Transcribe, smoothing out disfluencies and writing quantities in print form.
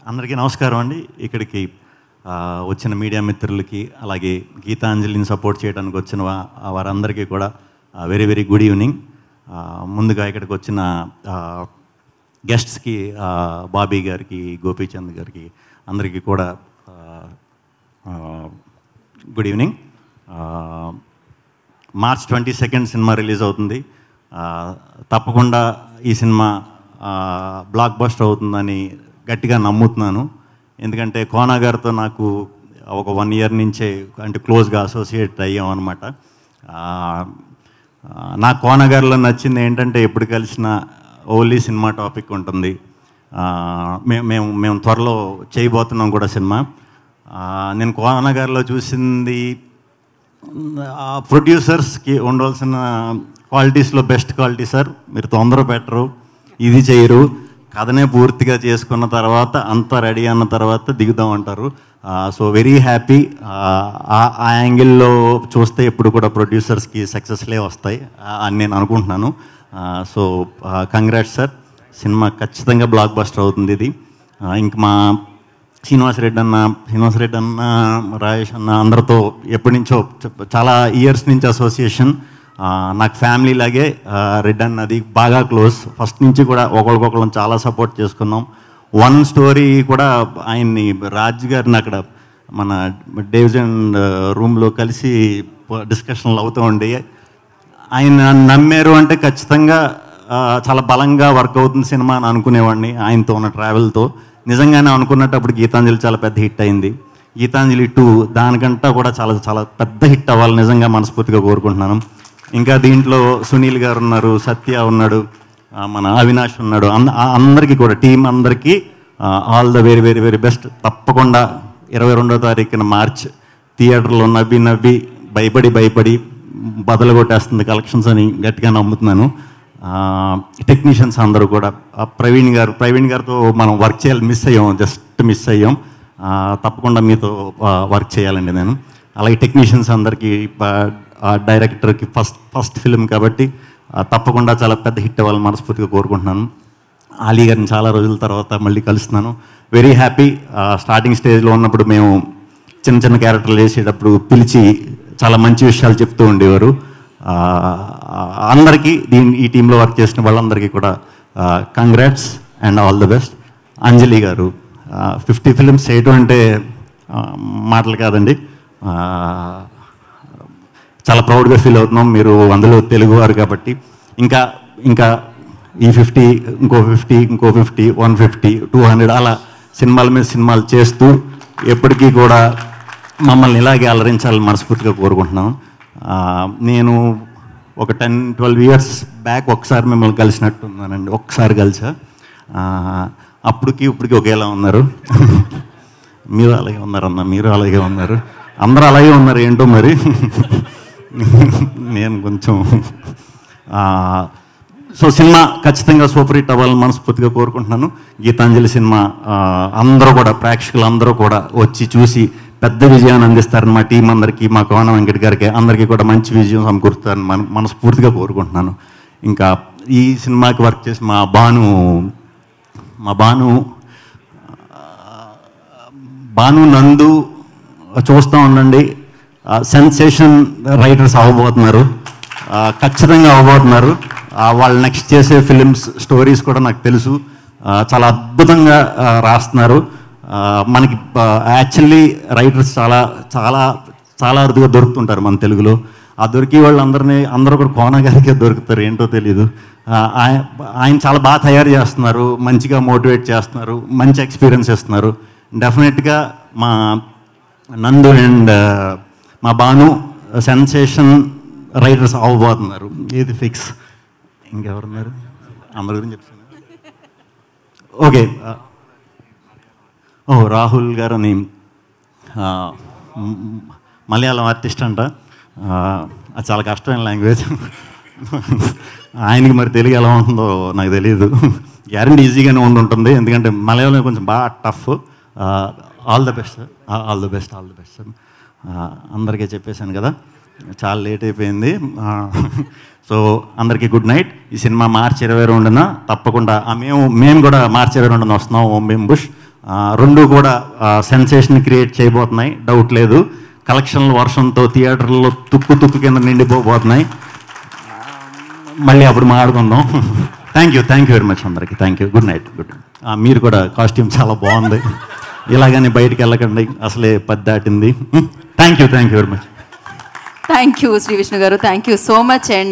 అందరికీ నమస్కారం అండి. ఇక్కడికి వచ్చిన మీడియా మిత్రులకి, అలాగే గీతాంజలిని సపోర్ట్ చేయడానికి వచ్చిన వారందరికీ కూడా వెరీ వెరీ గుడ్ ఈవినింగ్. ముందుగా ఇక్కడికి వచ్చిన గెస్ట్స్కి, బాబీ గారికి, గోపీచంద్ గారికి అందరికీ కూడా good evening. March 22 cinema release అవుతుంది. తప్పకుండా ఈ సినిమా బ్లాక్ బస్టర్ అవుతుందని గట్టిగా నమ్ముతున్నాను. ఎందుకంటే కోనా గారితో నాకు ఒక 1 year నుంచే అంటే క్లోజ్గా అసోసియేట్ అయ్యాం అనమాట. నాకు కోనా గారిలో నచ్చింది ఏంటంటే, ఎప్పుడు కలిసిన ఓన్లీ సినిమా టాపిక్ ఉంటుంది. మేము త్వరలో చేయబోతున్నాం కూడా సినిమా. నేను కోనా గారిలో చూసింది ప్రొడ్యూసర్స్కి ఉండవలసిన క్వాలిటీస్లో బెస్ట్ క్వాలిటీ సార్. మీరు తొందర పెట్టరు, ఇది చేయరు, కథనే పూర్తిగా చేసుకున్న తర్వాత అంతా రెడీ అన్న తర్వాత దిగుదాం అంటారు. So very happy. ఆ యాంగిల్లో చూస్తే ఎప్పుడు కూడా ప్రొడ్యూసర్స్కి సక్సెస్లే వస్తాయి అని నేను అనుకుంటున్నాను. So congrats sir. సినిమా ఖచ్చితంగా బ్లాక్ బస్టర్ అవుతుంది ఇది. ఇంక మా శ్రీనివాస్ రెడ్డి అన్న, రాజేష్ అన్న అందరితో ఎప్పటి నుంచో చాలా ఇయర్స్ నుంచి అసోసియేషన్. నాకు ఫ్యామిలీ లాగే రెడ్డి అన్నది బాగా క్లోజ్. ఫస్ట్ నుంచి కూడా ఒకరికొకరు చాలా సపోర్ట్ చేసుకున్నాం. వన్ స్టోరీ కూడా ఆయన్ని, రాజ్ గారిని అక్కడ మన డివిజన్ రూమ్లో కలిసి డిస్కషన్లు అవుతూ ఉండి, ఆయన నమ్మారు అంటే ఖచ్చితంగా చాలా బలంగా వర్క్ అవుతుంది సినిమా అని అనుకునేవాడిని. ఆయనతో ఉన్న ట్రావెల్తో నిజంగానే అనుకున్నట్టు అప్పుడు గీతాంజలి చాలా పెద్ద హిట్ అయింది. గీతాంజలి 2 దానికంటా కూడా చాలా చాలా పెద్ద హిట్ అవ్వాలి నిజంగా మనస్ఫూర్తిగా కోరుకుంటున్నాను. ఇంకా దీంట్లో సునీల్ గారు ఉన్నారు, సత్య ఉన్నాడు, మన అవినాష్ ఉన్నాడు. అందరికీ కూడా టీం అందరికీ all the very very very best. తప్పకుండా 22వ తారీఖున మార్చ్ థియేటర్లో నవ్వి భయపడి బదలు కొట్టేస్తుంది కలెక్షన్స్ అని గట్టిగా నమ్ముతున్నాను. టెక్నీషియన్స్ అందరూ కూడా, ప్రవీణ్ గారితో మనం వర్క్ చేయాలి, జస్ట్ మిస్ అయ్యాం. తప్పకుండా మీతో వర్క్ చేయాలండి నేను. అలాగే టెక్నీషియన్స్ అందరికీ, డైరెక్టర్కి ఫస్ట్ ఫిల్మ్ కాబట్టి తప్పకుండా చాలా పెద్ద హిట్ అవ్వాలని మనస్ఫూర్తిగా కోరుకుంటున్నాను. ఆలీ గారిని చాలా రోజుల తర్వాత మళ్ళీ కలుస్తున్నాను. Very happy. స్టార్టింగ్ స్టేజ్లో ఉన్నప్పుడు మేము చిన్న క్యారెక్టర్లు చేసేటప్పుడు పిలిచి చాలా మంచి విషయాలు చెప్తూ ఉండేవారు. అందరికీ ఈ టీంలో వర్క్ చేసిన వాళ్ళందరికీ కూడా congrats and all the best. Anjali garu 50 films చేయడం అంటే మాటలు కాదండి. చాలా ప్రౌడ్గా ఫీల్ అవుతున్నాం. మీరు అందులో తెలుగువారు కాబట్టి ఇంకా ఈ 50, ఇంకో 50, 150, 200 అలా సినిమాల మీద సినిమాలు చేస్తూ ఎప్పటికీ కూడా మమ్మల్ని ఇలాగే అలరించాలని మనస్ఫూర్తిగా కోరుకుంటున్నాం. నేను ఒక 10-12 years బ్యాక్ ఒకసారి మిమ్మల్ని కలిసినట్టున్నానండి. ఒకసారి కలిసా. ఇప్పటికి ఒకేలా ఉన్నారు. మీరు అలాగే ఉన్నారన్న, మీరు అలాగే ఉన్నారు, అందరూ అలాగే ఉన్నారు. ఏంటో మరి నేను కొంచెం సో సినిమా ఖచ్చితంగా సూపర్ హిట్ అవ్వాలని మనస్ఫూర్తిగా కోరుకుంటున్నాను. గీతాంజలి సినిమా అందరూ కూడా, ప్రేక్షకులు అందరూ కూడా వచ్చి చూసి పెద్ద విజయాన్ని అందిస్తారని మా టీం అందరికీ, మా కోన వెంకట్ గారికి అందరికీ కూడా మంచి విజయం సమకూరుస్తారని మనస్ఫూర్తిగా కోరుకుంటున్నాను. ఇంకా ఈ సినిమాకి వర్క్ చేసి మా భాను నందు చూస్తూ ఉండండి. సెన్సేషన్ రైటర్స్ అవ్వబోతున్నారు, ఖచ్చితంగా అవ్వబోతున్నారు. వాళ్ళు నెక్స్ట్ చేసే ఫిలిమ్స్ స్టోరీస్ కూడా నాకు తెలుసు, చాలా అద్భుతంగా రాస్తున్నారు. మనకి యాక్చువల్లీ రైటర్స్ చాలా చాలా చాలా అరుదుగా దొరుకుతుంటారు మన తెలుగులో. ఆ దొరికి అందరూ కూడా కోన గారికే దొరుకుతారు, ఏంటో తెలీదు. ఆయన చాలా బాగా తయారు చేస్తున్నారు, మంచిగా మోటివేట్ చేస్తున్నారు, మంచి ఎక్స్పీరియన్స్ ఇస్తున్నారు. డెఫినెట్గా మా నందు అండ్ మా భాను సెన్సేషన్ రైటర్స్ అవ్వబోతున్నారు, ఇది ఫిక్స్. ఇంకెవరున్నారు? అందరి గురించి చెప్తాను. ఓకే, రాహుల్ గారు అని మలయాళం ఆర్టిస్ట్ అంట. అది చాలా కష్టమైన లాంగ్వేజ్. ఆయనకి మరి తెలుగు ఎలా ఉంటుందో నాకు తెలియదు. గ్యారంటీ ఈజీగానే ఉంటుంది, ఎందుకంటే మలయాళం కొంచెం బాగా tough. All the best sir, all the best sir. అందరికీ చెప్పేశాను కదా, చాలా లేట్ అయిపోయింది. సో అందరికీ గుడ్ నైట్. ఈ సినిమా మార్చి 22న తప్పకుండా మేము కూడా మార్చి 22న వస్తున్నాం. ఓం భీమ్ బుష్ రెండు కూడా సెన్సేషన్ క్రియేట్ చేయబోతున్నాయి, డౌట్ లేదు. కలెక్షన్ల వర్షంతో థియేటర్లో తుక్కు కింద నిండిపోబోతున్నాయి. మళ్ళీ అప్పుడు మాట్లాడుకుందాం. థ్యాంక్ యూ వెరీ మచ్ అందరికీ. Thank you. Good night. మీరు కూడా కాస్ట్యూమ్ చాలా బాగుంది. ఇలాగని బయటికి వెళ్ళకండి, అసలే 10 దాటింది. Thank you very much. Thank you Shri Vishnu garu. Thank you so much. And